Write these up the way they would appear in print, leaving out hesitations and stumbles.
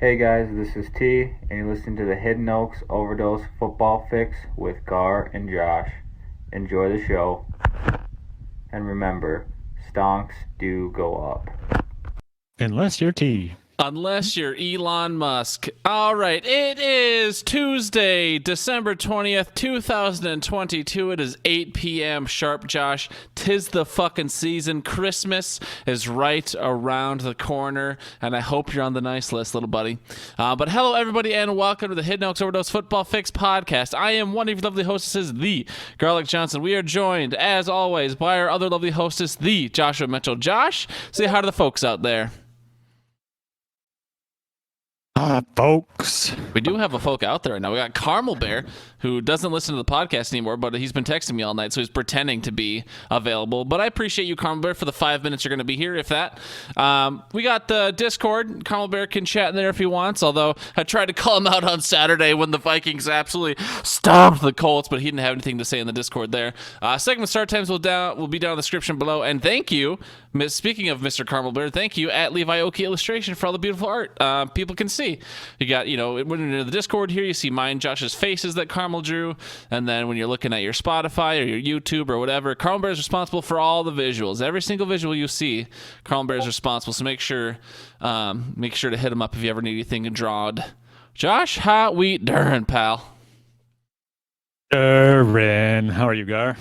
Hey guys, this is T, and you're listening to the Hidden Oaks Overdose Football Fix with Gar and Josh. Enjoy the show, and remember, stonks do go up. Unless you're T. Unless you're Elon Musk. All right, it is Tuesday, December 20th, 2022. It is 8 p.m. sharp, Josh. 'Tis the fucking season. Christmas is right around the corner, and I hope you're on the nice list, little buddy. But hello, everybody, and welcome to the Hidden Oaks Overdose Football Fix podcast. I am one of your lovely hostesses, the Garlic Johnson. We are joined, as always, by our other lovely hostess, the Joshua Mitchell. Josh, say hi to the folks out there. Folks. We do have a folk out there right now. We got Carmel Bear, who doesn't listen to the podcast anymore, but he's been texting me all night, so he's pretending to be available. But I appreciate you, Carmel Bear, for the 5 minutes you're going to be here, if that. We got the Discord. Carmel Bear can chat in there if he wants, although I tried to call him out on Saturday when the Vikings absolutely stomped the Colts, but he didn't have anything to say in the Discord there. Segment start times will be down in the description below. And thank you, speaking of Mr. Carmel Bear, thank you at Levi Oki Illustration for all the beautiful art people can see. You got, when you're in the Discord here, you see mine, Josh's faces that Carmel drew, and then when you're looking at your Spotify or your YouTube or whatever, Carmel Bear is responsible for all the visuals. Every single visual you see, Carmel Bear is responsible. So make sure to hit him up if you ever need anything drawn. Josh, how we doing, pal? Durin. How are you, Gar?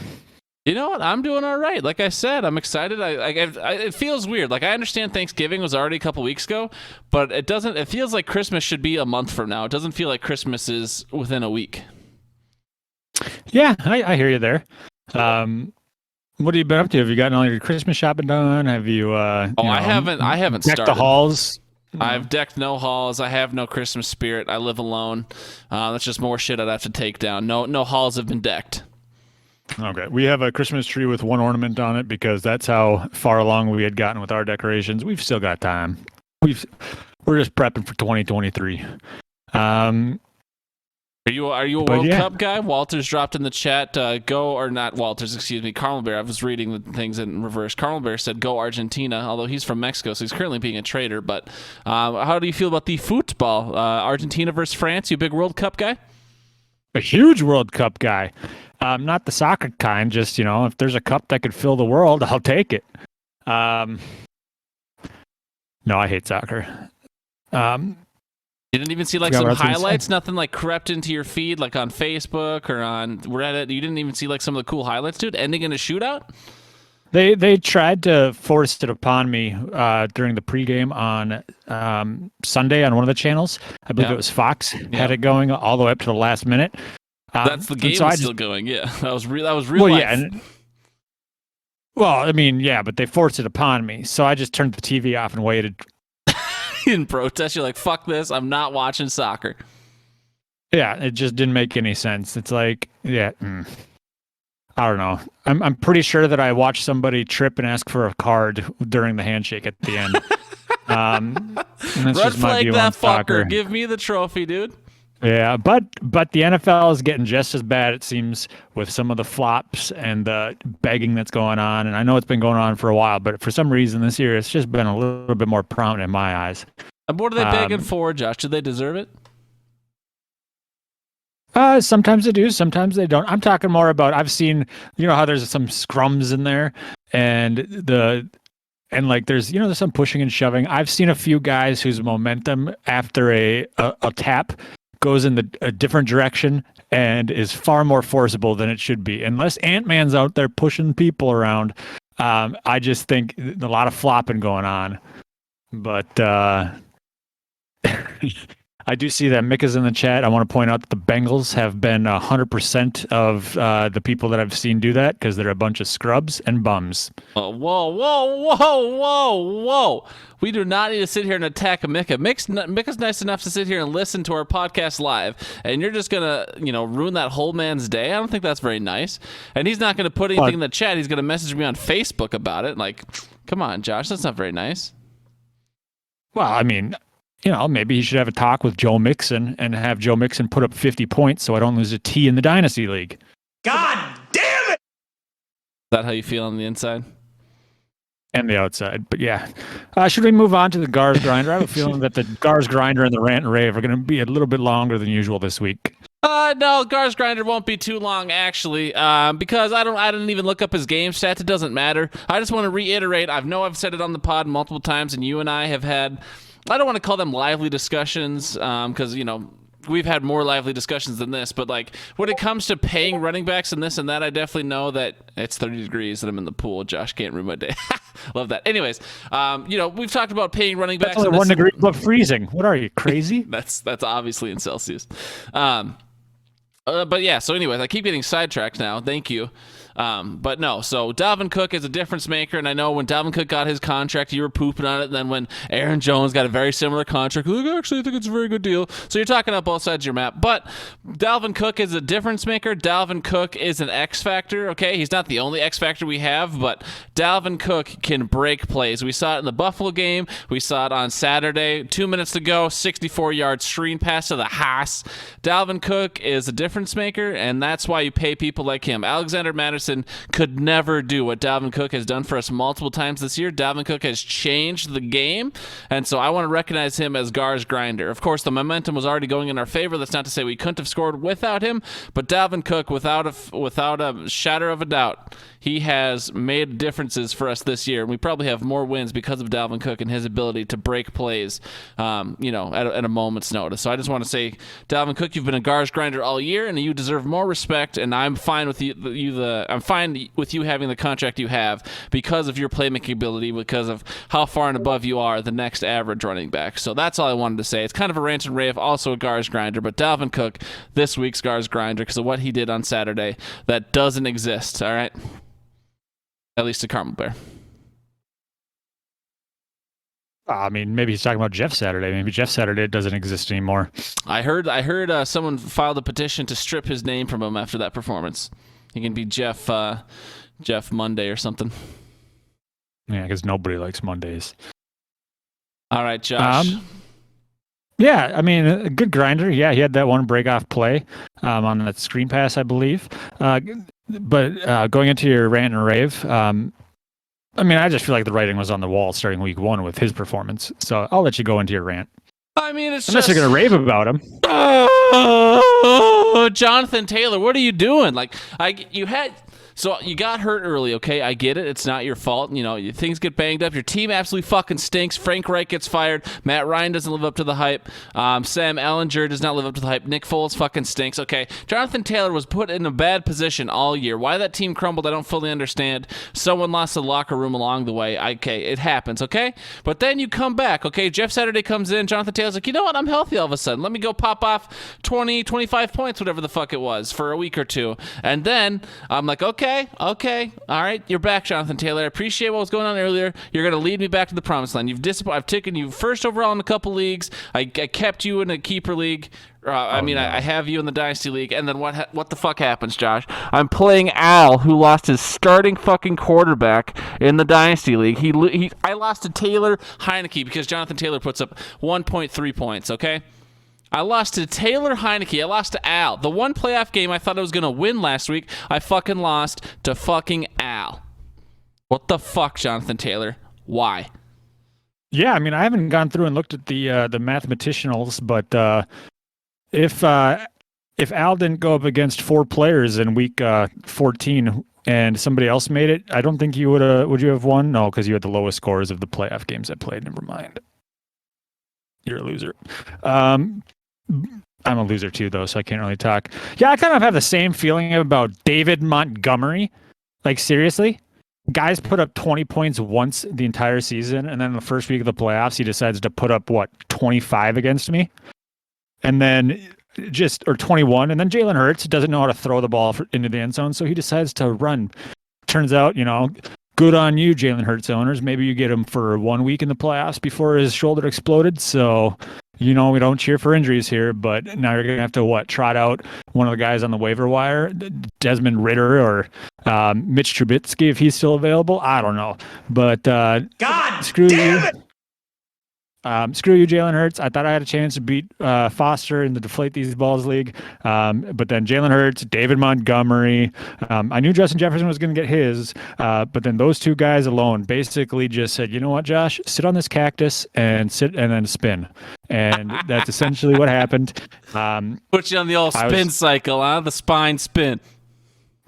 You know what? I'm doing all right. Like I said, I'm excited. It feels weird. Like, I understand Thanksgiving was already a couple weeks ago, but it doesn't. It feels like Christmas should be a month from now. It doesn't feel like Christmas is within a week. Yeah, I hear you there. What have you been up to? Have you gotten all your Christmas shopping done? Have you? I haven't decked started the halls. I've decked no halls. I have no Christmas spirit. I live alone. That's just more shit I'd have to take down. No halls have been decked. Okay, we have a Christmas tree with one ornament on it because that's how far along we had gotten with our decorations. We've still got time. We're just prepping for 2023. Are you a World Cup guy? Walters dropped in the chat. Carmel Bear. I was reading the things in reverse. Carmel Bear said go Argentina, although he's from Mexico, so he's currently being a traitor. But how do you feel about the football? Argentina versus France. You a big World Cup guy? A huge World Cup guy. Not the soccer kind, just, if there's a cup that could fill the world, I'll take it. No, I hate soccer. You didn't even see some highlights? Nothing crept into your feed like on Facebook or on Reddit? You didn't even see some of the cool highlights, dude? Ending in a shootout? They tried to force it upon me during the pregame on Sunday on one of the channels. I believe it was Fox had it going all the way up to the last minute. That's the game is still going. Yeah, that was real. Life. Yeah. But they forced it upon me, so I just turned the TV off and waited. In protest, you're like, "Fuck this! I'm not watching soccer." Yeah, it just didn't make any sense. It's I don't know. I'm pretty sure that I watched somebody trip and ask for a card during the handshake at the end. Red flag that fucker. Soccer. Give me the trophy, dude. Yeah, but the NFL is getting just as bad, it seems, with some of the flops and the begging that's going on. And I know it's been going on for a while, but for some reason this year it's just been a little bit more prominent in my eyes. What are they begging for, Josh? Do they deserve it? Sometimes they do, sometimes they don't. I'm talking more about, I've seen, how there's some scrums in there and there's some pushing and shoving. I've seen a few guys whose momentum after a tap goes in a different direction and is far more forcible than it should be. Unless Ant-Man's out there pushing people around, I just think a lot of flopping going on. But I do see that Mick is in the chat. I want to point out that the Bengals have been 100% of the people that I've seen do that because they're a bunch of scrubs and bums. Oh, whoa. We do not need to sit here and attack Micah. Micah's nice enough to sit here and listen to our podcast live, and you're just going to, ruin that whole man's day? I don't think that's very nice. And he's not going to put anything in the chat. He's going to message me on Facebook about it. Come on, Josh, that's not very nice. Well, maybe he should have a talk with Joe Mixon and have Joe Mixon put up 50 points so I don't lose a T in the Dynasty League. God damn it! Is that how you feel on the inside? and the outside. But yeah, should we move on to the Gars Grinder? I have a feeling that the Gars Grinder and the Rant and Rave are going to be a little bit longer than usual this week. No, Gars Grinder won't be too long actually, because I didn't even look up his game stats. It doesn't matter. I just want to reiterate. I've said it on the pod multiple times, and you and I have had. I don't want to call them lively discussions, because we've had more lively discussions than this, but like when it comes to paying running backs and this and that, I definitely know that it's 30 degrees and I'm in the pool. Josh can't ruin my day. Love that. Anyways, we've talked about paying running backs. That's only 1 degree above freezing. What are you, crazy? That's obviously in Celsius. But yeah, so anyways, I keep getting sidetracked now. Thank you. But no, so Dalvin Cook is a difference maker, and I know when Dalvin Cook got his contract, you were pooping on it, and then when Aaron Jones got a very similar contract, like, actually, I think it's a very good deal. So you're talking up both sides of your map. But Dalvin Cook is a difference maker. Dalvin Cook is an X factor, okay? He's not the only X factor we have, but Dalvin Cook can break plays. We saw it in the Buffalo game. We saw it on Saturday. 2 minutes to go, 64-yard screen pass to the Haas. Dalvin Cook is a difference maker, and that's why you pay people like him. Alexander Madison could never do what Dalvin Cook has done for us multiple times this year. Dalvin Cook has changed the game, and so I want to recognize him as Gars Grinder. Of course, the momentum was already going in our favor. That's not to say we couldn't have scored without him, but Dalvin Cook, without a shadow of a doubt, he has made differences for us this year, and we probably have more wins because of Dalvin Cook and his ability to break plays, at a moment's notice. So I just want to say, Dalvin Cook, you've been a Gars Grinder all year, and you deserve more respect, and I'm fine with I'm fine with you having the contract you have because of your playmaking ability, because of how far and above you are the next average running back. So that's all I wanted to say. It's kind of a rant and rave, also a Gars Grinder, but Dalvin Cook, this week's Gars Grinder, because of what he did on Saturday that doesn't exist, all right? At least to Caramel Bear. I mean, maybe he's talking about Jeff Saturday. Maybe Jeff Saturday doesn't exist anymore. I heard someone filed a petition to strip his name from him after that performance. He can be Jeff Monday or something. Yeah, because nobody likes Mondays. All right, Josh. Yeah, I mean, a good grinder. Yeah, he had that one break-off play on that screen pass, I believe. But going into your rant and rave, I mean, I just feel like the writing was on the wall starting week 1 with his performance. So I'll let you go into your rant. I mean, it's unless you're going to rave about him. Oh, Jonathan Taylor, what are you doing? So you got hurt early, okay? I get it. It's not your fault. Things get banged up. Your team absolutely fucking stinks. Frank Reich gets fired. Matt Ryan doesn't live up to the hype. Sam Ellinger does not live up to the hype. Nick Foles fucking stinks, okay? Jonathan Taylor was put in a bad position all year. Why that team crumbled, I don't fully understand. Someone lost the locker room along the way. Okay, it happens, okay? But then you come back, okay? Jeff Saturday comes in. Jonathan Taylor's like, you know what? I'm healthy all of a sudden. Let me go pop off 20, 25 points, whatever the fuck it was, for a week or two. And then I'm like, okay, all right, you're back, Jonathan Taylor. I appreciate what was going on earlier. You're going to lead me back to the promised land. I've taken you first overall in a couple leagues. I kept you in a keeper league. I have you in the dynasty league. And then what the fuck happens, Josh? I'm playing Al, who lost his starting fucking quarterback in the dynasty league. I lost to Taylor Heineke because Jonathan Taylor puts up 1.3 points. Okay. I lost to Taylor Heineke. I lost to Al. The one playoff game I thought I was going to win last week, I fucking lost to fucking Al. What the fuck, Jonathan Taylor? Why? Yeah, I mean, I haven't gone through and looked at the mathematicals, but if Al didn't go up against 4 players in week 14 and somebody else made it, I don't think you would you have won? No, because you had the lowest scores of the playoff games I played. Never mind. You're a loser. I'm a loser too, though, so I can't really talk. Yeah, I kind of have the same feeling about David Montgomery. Like, seriously? Guys put up 20 points once the entire season, and then the first week of the playoffs, he decides to put up, 25 against me? And then or 21, and then Jalen Hurts doesn't know how to throw the ball into the end zone, so he decides to run. Turns out, good on you, Jalen Hurts owners. Maybe you get him for 1 week in the playoffs before his shoulder exploded, so... we don't cheer for injuries here, but now you're going to have to, trot out one of the guys on the waiver wire, Desmond Ridder or Mitch Trubisky if he's still available. I don't know. But God, screw you. It! Screw you, Jalen Hurts. I thought I had a chance to beat Foster in the Deflate These Balls League. But then Jalen Hurts, David Montgomery. I knew Justin Jefferson was going to get his. But then those two guys alone basically just said, you know what, Josh? Sit on this cactus and sit and then spin. And that's essentially what happened. Put you on the old spin cycle, huh? The spine spin.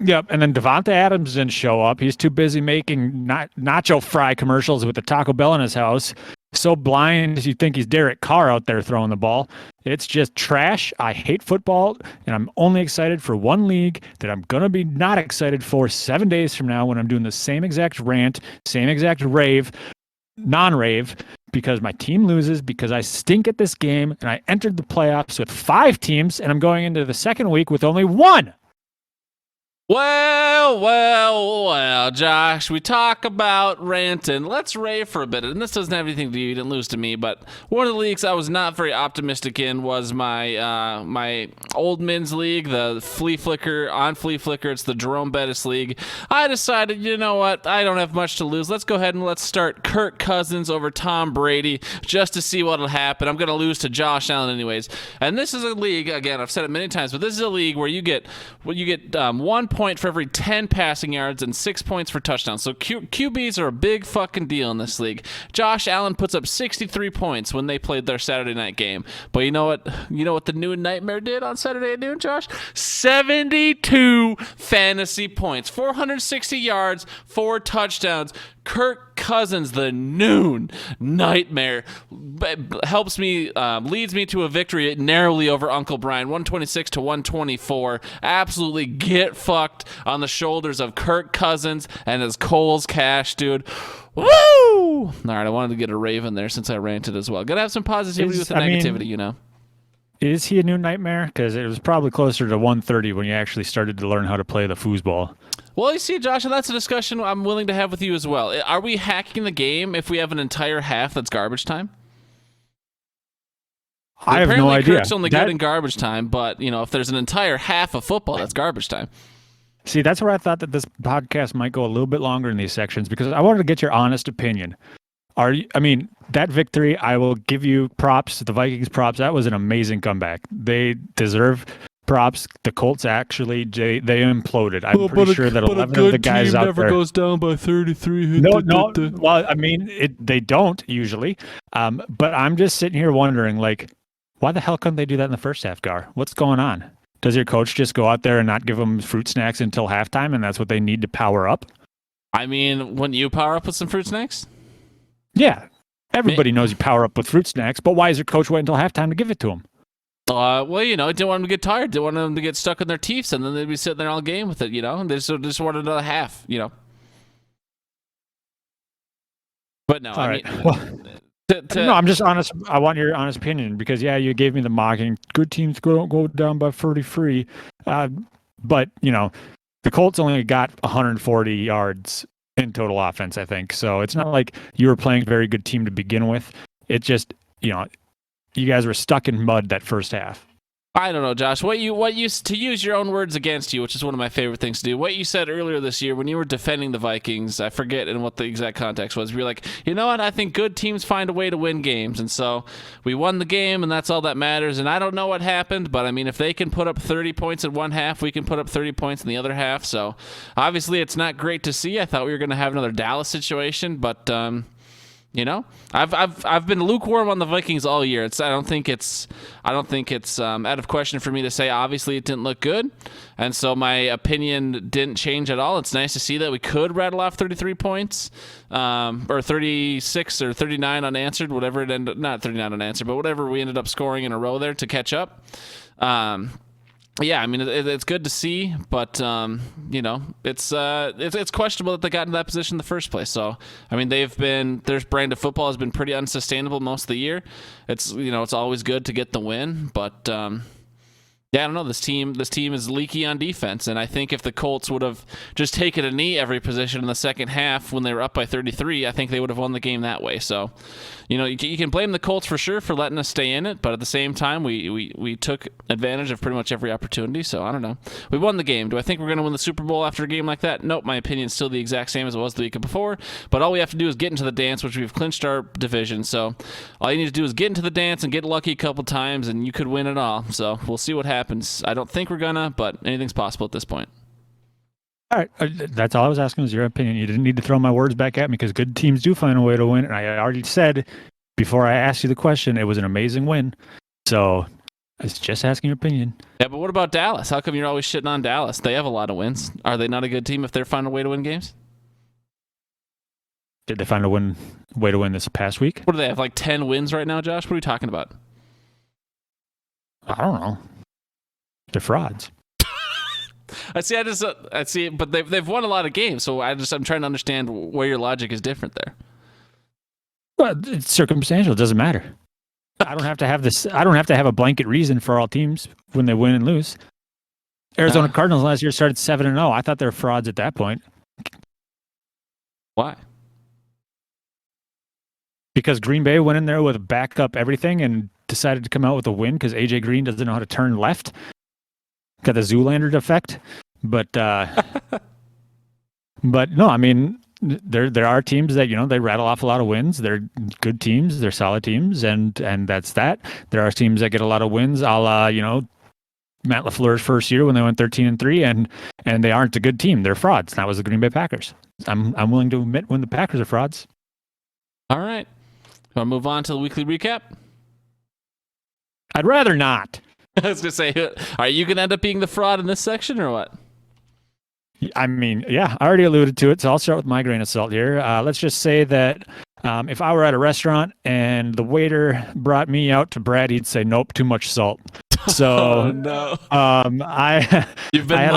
Yep, and then Devonta Adams didn't show up. He's too busy making nacho fry commercials with the Taco Bell in his house. So blind, you think he's Derek Carr out there throwing the ball. It's just trash. I hate football, and I'm only excited for one league that I'm going to be not excited for 7 days from now when I'm doing the same exact rant, same exact rave, non-rave, because my team loses, because I stink at this game, and I entered the playoffs with 5 teams, and I'm going into the second week with only 1. Well, Josh, we talk about ranting. Let's rave for a bit. And this doesn't have anything to do, you didn't lose to me, but one of the leagues I was not very optimistic in was my my old men's league, the Flea Flicker, it's the Jerome Bettis League. I decided, you know what, I don't have much to lose. Let's go ahead and let's start Kirk Cousins over Tom Brady just to see what'll happen. I'm going to lose to Josh Allen anyways. And this is a league, again, I've said it many times, but this is a league where you get 1 point for every 10 passing yards and 6 points for touchdowns. So QBs are a big fucking deal in this league. Josh Allen puts up 63 points when they played their Saturday night game. But you know what? You know what the new nightmare did on Saturday at noon, Josh? 72 fantasy points, 460 yards, 4 touchdowns. Kirk Cousins, the noon nightmare, helps me, leads me to a victory narrowly over Uncle Brian, 126 to 124. Absolutely get fucked on the shoulders of Kirk Cousins and his Coles Cash, dude. Woo! All right, I wanted to get a rave in there since I ranted as well. Gotta have some positivity with the negativity, you know. Is he a new nightmare? Because it was probably closer to 130 when you actually started to learn how to play the foosball. Well, you see, Josh, and that's a discussion I'm willing to have with you as well. Are we hacking the game if we have an entire half that's garbage time? I have no idea. Kirk's only good in garbage time, but you know, if there's an entire half of football, that's garbage time. See, that's where I thought that this podcast might go a little bit longer in these sections because I wanted to get your honest opinion. That victory, I will give you props, the Vikings props. That was an amazing comeback. They deserve props. The Colts actually, they imploded. I'm pretty sure that 11 of the guys out there never goes down by 33. No. Well, they don't usually. But I'm just sitting here wondering, like, why the hell couldn't they do that in the first half, Gar? What's going on? Does your coach just go out there and not give them fruit snacks until halftime, and that's what they need to power up? I mean, wouldn't you power up with some fruit snacks? Yeah. Everybody knows you power up with fruit snacks, but why is your coach wait until halftime to give it to them? Well, you know, didn't want them to get tired. Didn't want them to get stuck in their teeth, and then they'd be sitting there all game with it, you know? And they just wanted another half, you know? But no, all right. No, I'm just honest. I want your honest opinion because, yeah, you gave me the mocking. Good teams go down by 33. But, you know, the Colts only got 140 yards in total offense, I think. So it's not like you were playing a very good team to begin with. It just, you know, you guys were stuck in mud that first half. I don't know, Josh. What you to use your own words against you, which is one of my favorite things to do. What you said earlier this year when you were defending the Vikings, I forget in what the exact context was. You were like, you know what? I think good teams find a way to win games, and so we won the game, and that's all that matters. And I don't know what happened, but I mean, if they can put up 30 points in one half, we can put up 30 points in the other half. So obviously, it's not great to see. I thought we were going to have another Dallas situation, but you know, I've been lukewarm on the Vikings all year. I don't think it's out of question for me to say. Obviously, it didn't look good, and so my opinion didn't change at all. It's nice to see that we could rattle off 33 points, or 36 or 39 unanswered, whatever it ended. Not 39 unanswered, but whatever we ended up scoring in a row there to catch up. Yeah, I mean it's good to see, but you know it's questionable that they got in that position in the first place. So I mean their brand of football has been pretty unsustainable most of the year. It's always good to get the win, but yeah, I don't know. This team is leaky on defense, and I think if the Colts would have just taken a knee every position in the second half when they were up by 33, I think they would have won the game that way. So you can blame the Colts for sure for letting us stay in it, but at the same time, we took advantage of pretty much every opportunity. So I don't know. We won the game. Do I think we're going to win the Super Bowl after a game like that? Nope. My opinion's still the exact same as it was the week before. But all we have to do is get into the dance, which we've clinched our division. So all you need to do is get into the dance and get lucky a couple times, and you could win it all. So we'll see what happens. I don't think we're gonna, but anything's possible at this point. All right, that's all I was asking was your opinion. You didn't need to throw my words back at me because good teams do find a way to win. And I already said before I asked you the question, it was an amazing win. So I was just asking your opinion. Yeah, but what about Dallas? How come you're always shitting on Dallas? They have a lot of wins. Are they not a good team if they're finding a way to win games? Did they find a way to win this past week? What do they have, like 10 wins right now, Josh? What are we talking about? I don't know. They're frauds. I see, but they've won a lot of games, so I'm trying to understand where your logic is different there. Well, it's circumstantial. It doesn't matter. I don't have to have this. I don't have to have a blanket reason for all teams when they win and lose. Arizona Cardinals last year started 7-0. I thought they were frauds at that point. Why? Because Green Bay went in there with a backup everything and decided to come out with a win because AJ Green doesn't know how to turn left. Got the Zoolander effect, but no, I mean there are teams that they rattle off a lot of wins. They're good teams, they're solid teams, and that's that. There are teams that get a lot of wins, a la Matt LaFleur's first year when they went 13-3, and they aren't a good team. They're frauds. That was the Green Bay Packers. I'm willing to admit when the Packers are frauds. All right, want to move on to the weekly recap? I'd rather not. I was going to say, are you going to end up being the fraud in this section or what? I mean, yeah, I already alluded to it, so I'll start with my grain of salt here. Let's just say that if I were at a restaurant and the waiter brought me out to Brad, he'd say, nope, too much salt. So, oh, no. You've been I've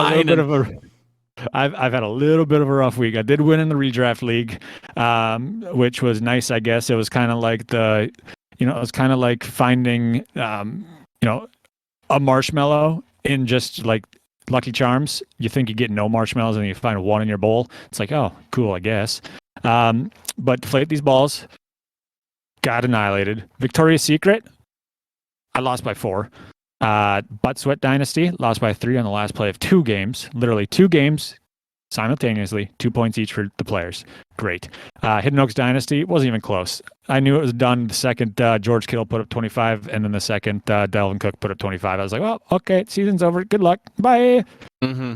had a little bit of a rough week. I did win in the redraft league, which was nice, I guess. It was kind of like finding, a marshmallow in just like Lucky Charms. You think you get no marshmallows and you find one in your bowl. It's like, oh, cool, I guess. But deflate these balls. Got annihilated. Victoria's Secret, I lost by 4. Butt Sweat Dynasty, lost by 3 on the last play of 2 games. Literally 2 games simultaneously, 2 points each for the players. Great. Hidden Oaks Dynasty, wasn't even close. I knew it was done the second George Kittle put up 25, and then the second Dalvin Cook put up 25. I was like, well, okay, season's over. Good luck. Bye. Mm-hmm.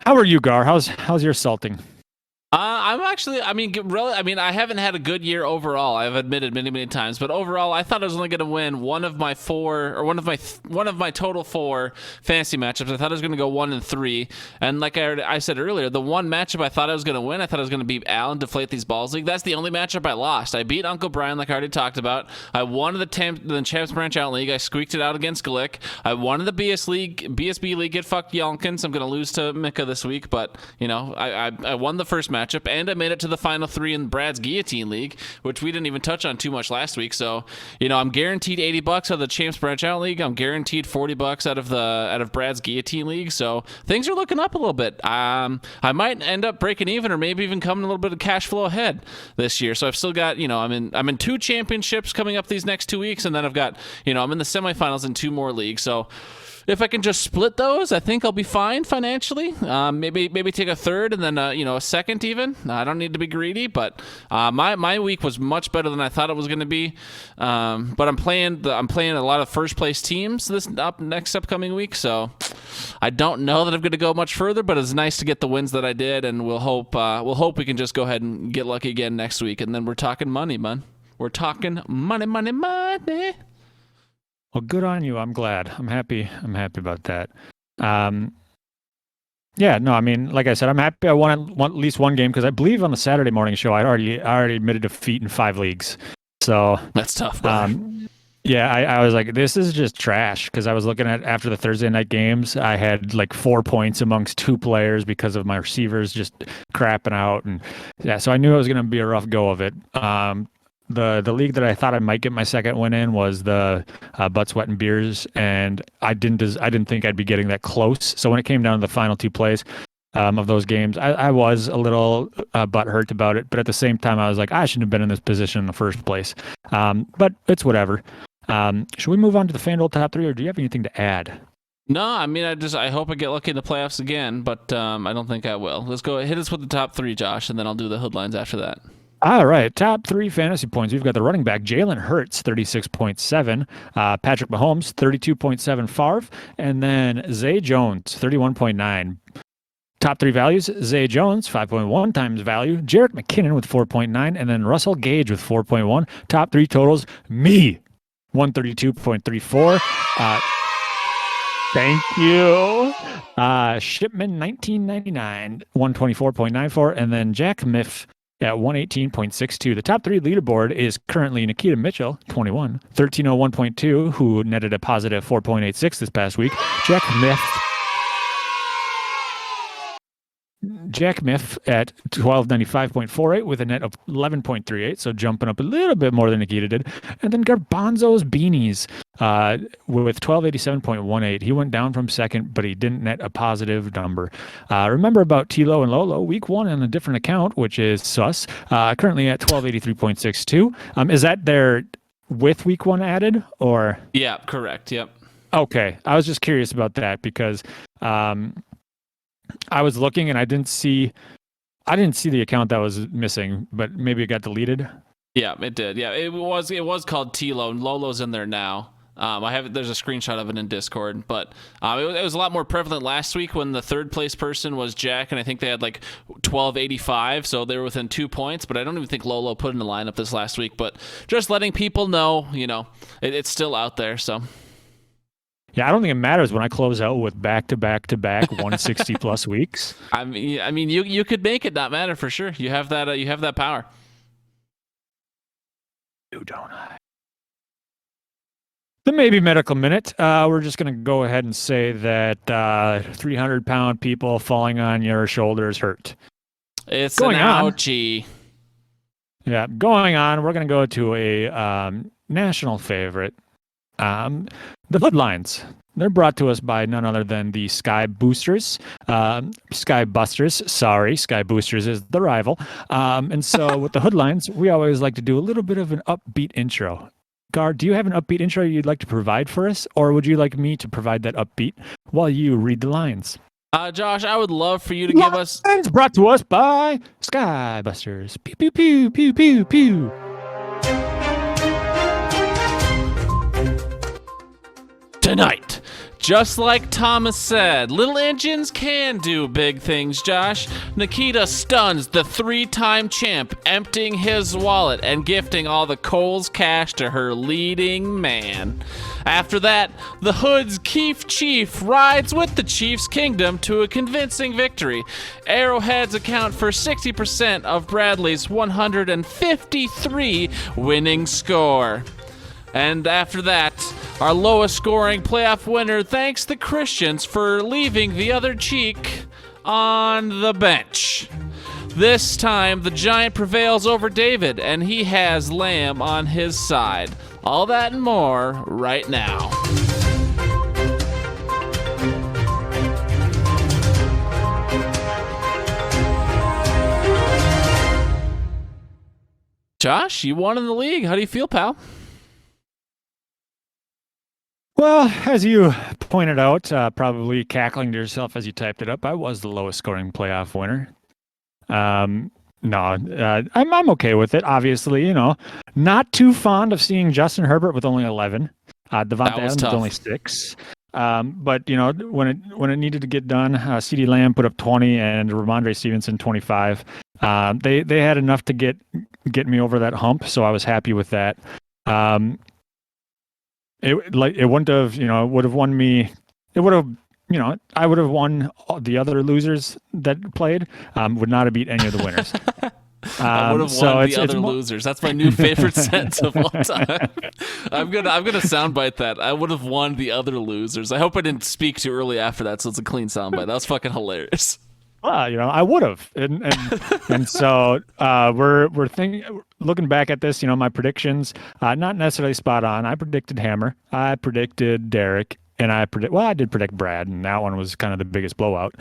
How are you, Gar? How's your salting? I haven't had a good year overall. I've admitted many times, but overall, I thought I was only going to win one of my total 4 fantasy matchups. I thought I was going to go 1-3, and like I said earlier, the one matchup I thought I was going to win, I thought I was going to beat Al and deflate these balls league. That's the only matchup I lost. I beat Uncle Brian, like I already talked about. I won the Champs Branch Out League. I squeaked it out against Glick. I won the BSB League. Get fucked, Yonkins. I'm going to lose to Mika this week, but I won the first matchup, and I made it to the final 3 in Brad's Guillotine League, which we didn't even touch on too much last week. So, I'm guaranteed $80 out of the Champs Branch Out League. I'm guaranteed $40 out of Brad's Guillotine League. So things are looking up a little bit. I might end up breaking even, or maybe even coming a little bit of cash flow ahead this year. So I've still got, I'm in 2 championships coming up these next 2 weeks, and then I've got, I'm in the semifinals in 2 more leagues. So if I can just split those, I think I'll be fine financially. Maybe take a third and then a second even. I don't need to be greedy, but my week was much better than I thought it was going to be. But I'm playing a lot of first place teams this next upcoming week, so I don't know that I'm going to go much further. But it's nice to get the wins that I did, and we'll hope we can just go ahead and get lucky again next week, and then we're talking money, man. We're talking money. Well, good on you. I'm glad. I'm happy about that. Yeah, no, I mean, like I said, I'm happy I won at least one game because I believe on the Saturday morning show I already admitted defeat in 5 leagues. So that's tough. Yeah, I was like, this is just trash because I was looking at after the Thursday night games, I had like 4 points amongst 2 players because of my receivers just crapping out, and yeah, so I knew it was going to be a rough go of it. The league that I thought I might get my second win in was the Butt Sweat and Beers, and I didn't think I'd be getting that close. So when it came down to the final 2 plays, of those games. I was a little butthurt about it, but at the same time, I was like, I shouldn't have been in this position in the first place. But it's whatever. Should we move on to the FanDuel top three, or do you have anything to add? No, I mean, I hope I get lucky in the playoffs again, but I don't think I will. Let's go hit us with the top three, Josh, and then I'll do the Hoodlines after that. All right, top three fantasy points. We've got the running back Jalen Hurts, 36.7, Patrick Mahomes, 32.7, Favre, and then Zay Jones, 31.9. Top three values: Zay Jones, 5.1 times value, Jerick McKinnon with 4.9, and then Russell Gage with 4.1. Top three totals: me, 132.34. Thank you. Shipman, 1999, 124.94, and then Jack Miff at 118.62. The top three leaderboard is currently Nikita Mitchell, 21, 1301.2, who netted a positive 4.86 this past week. Jack Miff at 1295.48 with a net of 11.38, so jumping up a little bit more than Nikita did. And then Garbanzo's Beanies with 1287.18. He went down from second, but he didn't net a positive number. Remember about Tilo and Lolo, week one on a different account, which is Sus, currently at 1283.62. Is that there with week one added, or? Yeah, correct. Yep. Okay. I was just curious about that because I was looking and I didn't see the account that was missing, but maybe it got deleted. Yeah, it did. Yeah, it was called Tilo, and Lolo's in there now. There's a screenshot of it in Discord, but it was a lot more prevalent last week when the third place person was Jack, and I think they had like 1285, so they were within 2 points. But I don't even think Lolo put in the lineup this last week. But just letting people know, it's still out there. So. Yeah, I don't think it matters when I close out with back-to-back 160 plus weeks. I mean, you could make it not matter for sure. You have that power. You don't I? The maybe medical minute. We're just gonna go ahead and say that 300-pound people falling on your shoulders hurt. It's going an ouchie. Yeah, going on. We're gonna go to a national favorite. The Hoodlines. They're brought to us by none other than the Sky Boosters. Sky Busters, sorry. Sky Boosters is the rival. And so with the Hoodlines, we always like to do a little bit of an upbeat intro. Gar, do you have an upbeat intro you'd like to provide for us? Or would you like me to provide that upbeat while you read the lines? Josh, I would love for you to give us... Lines brought to us by Sky Busters. Pew, pew, pew, pew, pew, pew. Tonight, just like Thomas said, little engines can do big things, Josh. Nikita stuns the 3-time champ, emptying his wallet and gifting all the Coles cash to her leading man. After that, the Hood's Keefe Chief rides with the Chiefs Kingdom to a convincing victory. Arrowheads account for 60% of Bradley's 153 winning score. And after that, our lowest scoring playoff winner thanks the Christians for leaving the other cheek on the bench. This time, the Giant prevails over David, and he has Lamb on his side. All that and more right now. Josh, you won in the league. How do you feel, pal? Well, as you pointed out, probably cackling to yourself as you typed it up, I was the lowest scoring playoff winner. I'm okay with it. Obviously, not too fond of seeing Justin Herbert with only 11. Devontae Adams with only 6. But when it needed to get done, CeeDee Lamb put up 20 and Ramondre Stevenson 25. They had enough to get me over that hump, so I was happy with that. It wouldn't have, it would have won me. It would have, I would have won the other losers that played. Would not have beat any of the winners. I would have won the other losers. That's my new favorite sentence of all time. I'm gonna soundbite that. I would have won the other losers. I hope I didn't speak too early after that, so it's a clean soundbite. That was fucking hilarious. Well, I would have, and so we're looking back at this. My predictions not necessarily spot on. I predicted Hammer. I predicted Derek, and I did predict Brad, and that one was kind of the biggest blowout.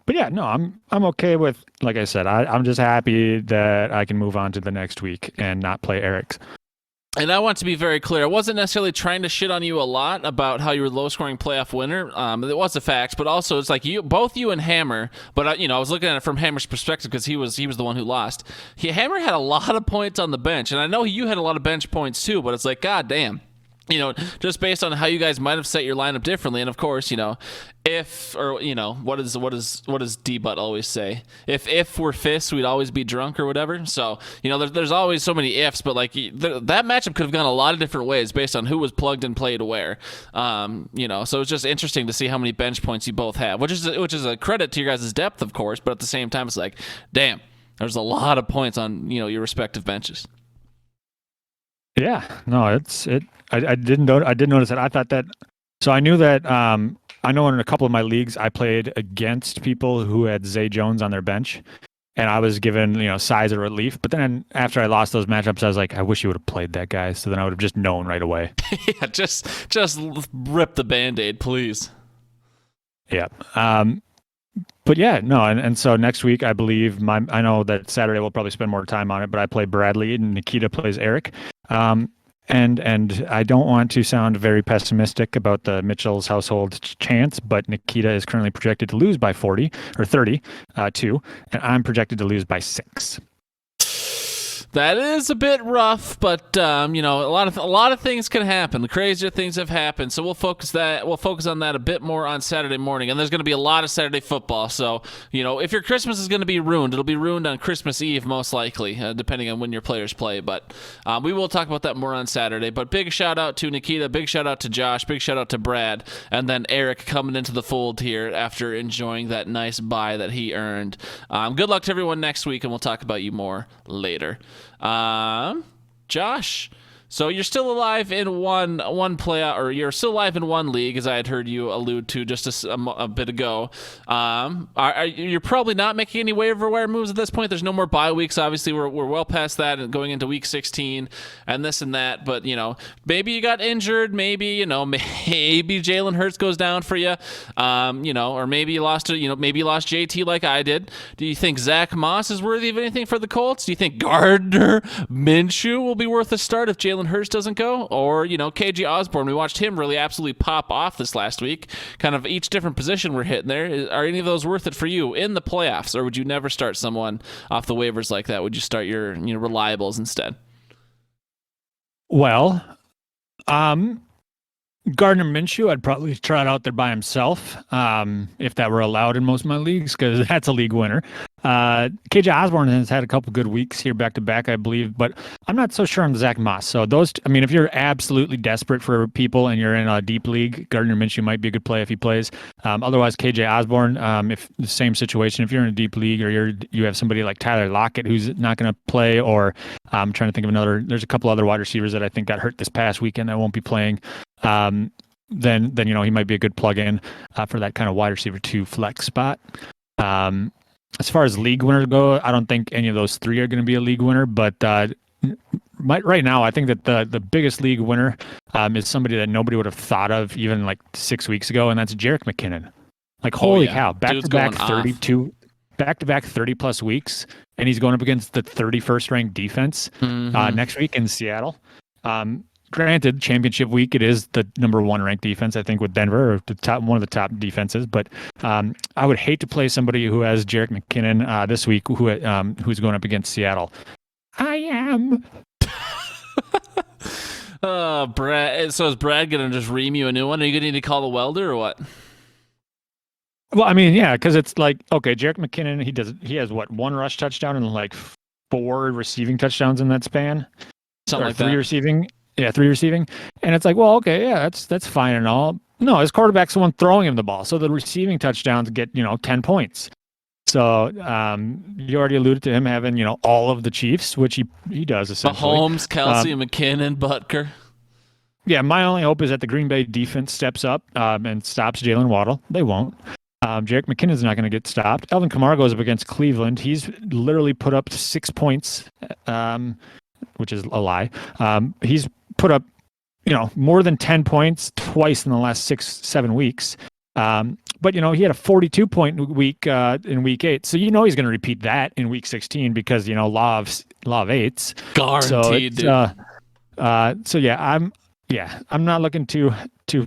But yeah, no, I'm okay with, like I said, I'm just happy that I can move on to the next week and not play Eric's. And I want to be very clear. I wasn't necessarily trying to shit on you a lot about how you were low-scoring playoff winner. It was a fact, but also it's like both you and Hammer. But I was looking at it from Hammer's perspective because he was the one who lost. Hammer had a lot of points on the bench, and I know you had a lot of bench points too. But it's like, god damn. Just based on how you guys might have set your lineup differently, and of course, if or what does D-Butt always say? If we're fists, we'd always be drunk or whatever. So there's always so many ifs, but like that matchup could have gone a lot of different ways based on who was plugged and played where. So it's just interesting to see how many bench points you both have, which is a credit to your guys' depth, of course, but at the same time, it's like, damn, there's a lot of points on your respective benches. Yeah, no, I didn't notice that. I thought that. So I knew that. I know in a couple of my leagues I played against people who had Zay Jones on their bench, and I was given size of relief. But then after I lost those matchups, I was like, I wish you would have played that guy. So then I would have just known right away. Yeah, just rip the Band-Aid, please. Yeah. But yeah, no, and so next week I believe I know that Saturday we'll probably spend more time on it, but I play Bradley and Nikita plays Eric. And I don't want to sound very pessimistic about the Mitchell's household chance, but Nikita is currently projected to lose by 40 or 32, and I'm projected to lose by 6. That is a bit rough, but a lot of things can happen. The crazier things have happened, so we'll focus on that a bit more on Saturday morning. And there's going to be a lot of Saturday football, so if your Christmas is going to be ruined, it'll be ruined on Christmas Eve most likely, depending on when your players play. But we will talk about that more on Saturday. But big shout out to Nikita, big shout out to Josh, big shout out to Brad, and then Eric coming into the fold here after enjoying that nice bye that he earned. Good luck to everyone next week, and we'll talk about you more later. Josh, so you're still alive in one playoff, or you're still alive in one league, as I had heard you allude to just a bit ago. You're probably not making any waiver wire moves at this point. There's no more bye weeks. Obviously, we're well past that and going into week 16 and this and that. But maybe you got injured. Maybe maybe Jalen Hurts goes down for you. Or maybe you lost maybe you lost JT like I did. Do you think Zach Moss is worthy of anything for the Colts? Do you think Gardner Minshew will be worth a start if Jalen Hurts doesn't go? Or, KJ Osborne, we watched him really absolutely pop off this last week. Kind of each different position we're hitting there. Are any of those worth it for you in the playoffs? Or would you never start someone off the waivers like that? Would you start your reliables instead? Well, Gardner Minshew, I'd probably try it out there by himself, if that were allowed in most of my leagues, because that's a league winner. KJ Osborne has had a couple good weeks here back to back, I believe, but I'm not so sure on Zach Moss. So if you're absolutely desperate for people and you're in a deep league, Gardner Minshew might be a good play if he plays. Otherwise, KJ Osborne, if the same situation, if you're in a deep league or you have somebody like Tyler Lockett who's not going to play, or I'm trying to think of there's a couple other wide receivers that I think got hurt this past weekend that won't be playing. Then he might be a good plug-in for that kind of wide receiver 2 flex spot. As far as league winners go, I don't think any of those 3 are going to be a league winner, but right now I think that the biggest league winner is somebody that nobody would have thought of even like 6 weeks ago, and that's Jerick McKinnon. Like, holy cow, back-to-back 30 plus weeks, and he's going up against the 31st ranked defense next week in Seattle. Granted, championship week, it is the number 1 ranked defense, I think, with Denver, or one of the top defenses. But I would hate to play somebody who has Jerick McKinnon this week, who's going up against Seattle. I am. Brad. So is Brad going to just ream you a new one? Are you going to need to call the welder or what? Well, I mean, yeah, because it's like, okay, Jerick McKinnon, he has what, 1 rush touchdown and like 4 receiving touchdowns in that span? Something like 3 that. receiving. Yeah, 3 receiving. And it's like, well, okay, yeah, that's fine and all. No, his quarterback's the one throwing him the ball. So the receiving touchdowns get, 10 points. So you already alluded to him having, all of the Chiefs, which he does essentially. Mahomes, Kelsey, McKinnon, Butker. Yeah, my only hope is that the Green Bay defense steps up and stops Jalen Waddle. They won't. Jerick McKinnon's not going to get stopped. Alvin Kamara goes up against Cleveland. He's literally put up 6 points, which is a lie. He's put up, more than 10 points twice in the last 6-7 weeks. But he had a 42-point week in week 8, so he's going to repeat that in week 16 because law of eights. Guaranteed, dude. So I'm not looking too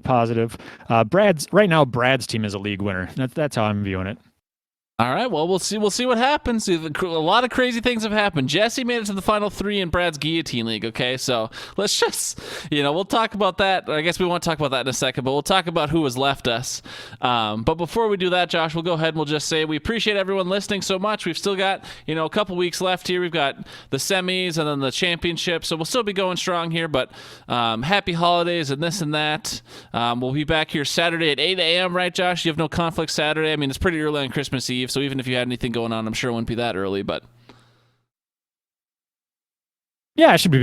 positive. Brad's team is a league winner. That's how I'm viewing it. All right, well, we'll see what happens. A lot of crazy things have happened. Jesse made it to the final 3 in Brad's Guillotine League, okay? So let's just, we'll talk about that. I guess we won't talk about that in a second, but we'll talk about who has left us. But before we do that, Josh, we'll go ahead and we'll just say we appreciate everyone listening so much. We've still got, a couple weeks left here. We've got the semis and then the championship, so we'll still be going strong here, but happy holidays and this and that. We'll be back here Saturday at 8 a.m., right, Josh? You have no conflict Saturday? I mean, it's pretty early on Christmas Eve. So even if you had anything going on, I'm sure it wouldn't be that early, but yeah, it should be.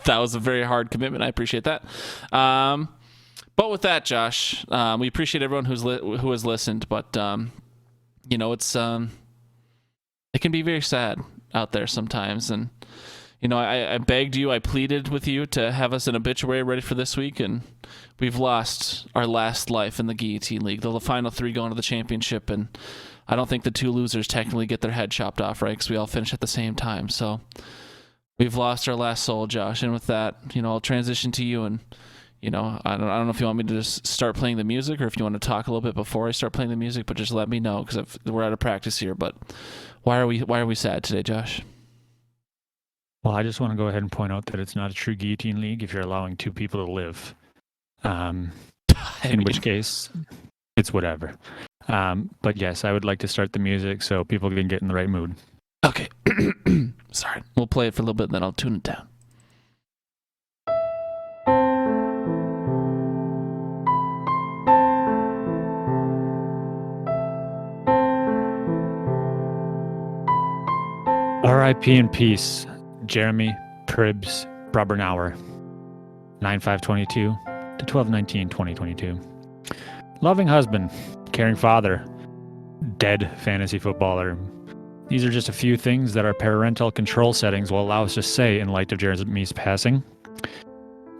That was a very hard commitment. I appreciate that. But with that, Josh, we appreciate everyone who has listened, but it's it can be very sad out there sometimes, and I begged you, I pleaded with you to have us an obituary ready for this week, and we've lost our last life in the Guillotine League. The final 3 going to the championship, and I don't think the 2 losers technically get their head chopped off, right? Because we all finish at the same time. So we've lost our last soul, Josh. And with that, I'll transition to you, and I don't know if you want me to just start playing the music or if you want to talk a little bit before I start playing the music, but just let me know because we're out of practice here. But why are we sad today, Josh? Well, I just want to go ahead and point out that it's not a true Guillotine League if you're allowing 2 people to live. In which case, it's whatever. But yes, I would like to start the music so people can get in the right mood. Okay. Sorry. We'll play it for a little bit and then I'll tune it down. R.I.P. in peace, Jeremy Pribs Brabernauer, 9/5/22 to 12/19/2022. Loving husband, caring father, dead fantasy footballer. These are just a few things that our parental control settings will allow us to say in light of Jeremy's passing.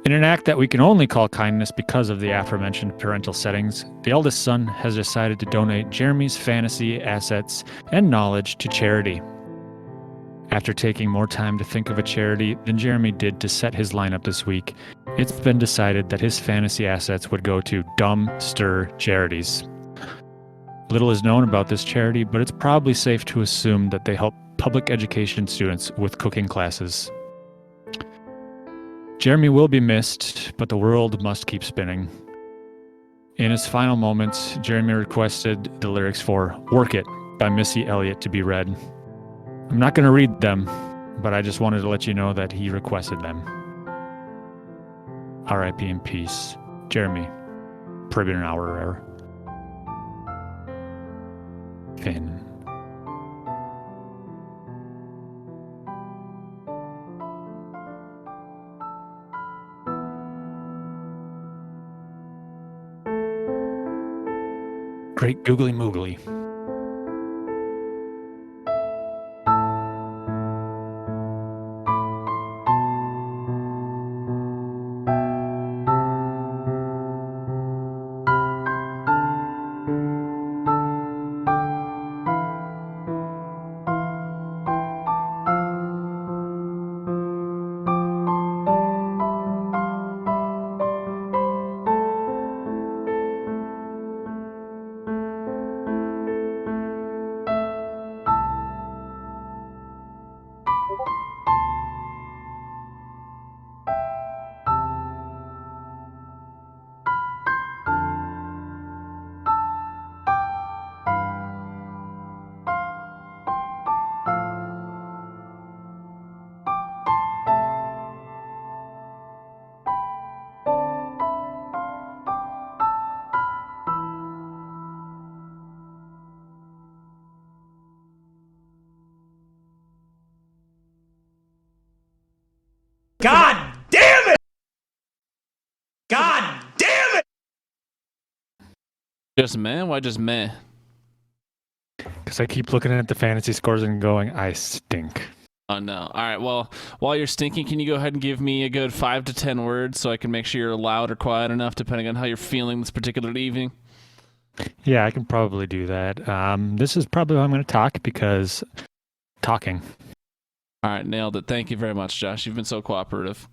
In an act that we can only call kindness because of the aforementioned parental settings, the eldest son has decided to donate Jeremy's fantasy assets and knowledge to charity. After taking more time to think of a charity than Jeremy did to set his lineup this week, it's been decided that his fantasy assets would go to Dumb Stir Charities. Little is known about this charity, but it's probably safe to assume that they help public education students with cooking classes. Jeremy will be missed, but the world must keep spinning. In his final moments, Jeremy requested the lyrics for Work It by Missy Elliott to be read. I'm not going to read them, but I just wanted to let you know that he requested them. R.I.P. in peace, Jeremy Pribbenauer. Finn. Great googly moogly. God damn it! God damn it! Just meh? Why just meh? Because I keep looking at the fantasy scores and going, I stink. Oh, no. All right. Well, while you're stinking, can you go ahead and give me a good 5 to 10 words so I can make sure you're loud or quiet enough, depending on how you're feeling this particular evening? Yeah, I can probably do that. This is probably how I'm going to talk because talking. All right. Nailed it. Thank you very much, Josh. You've been so cooperative.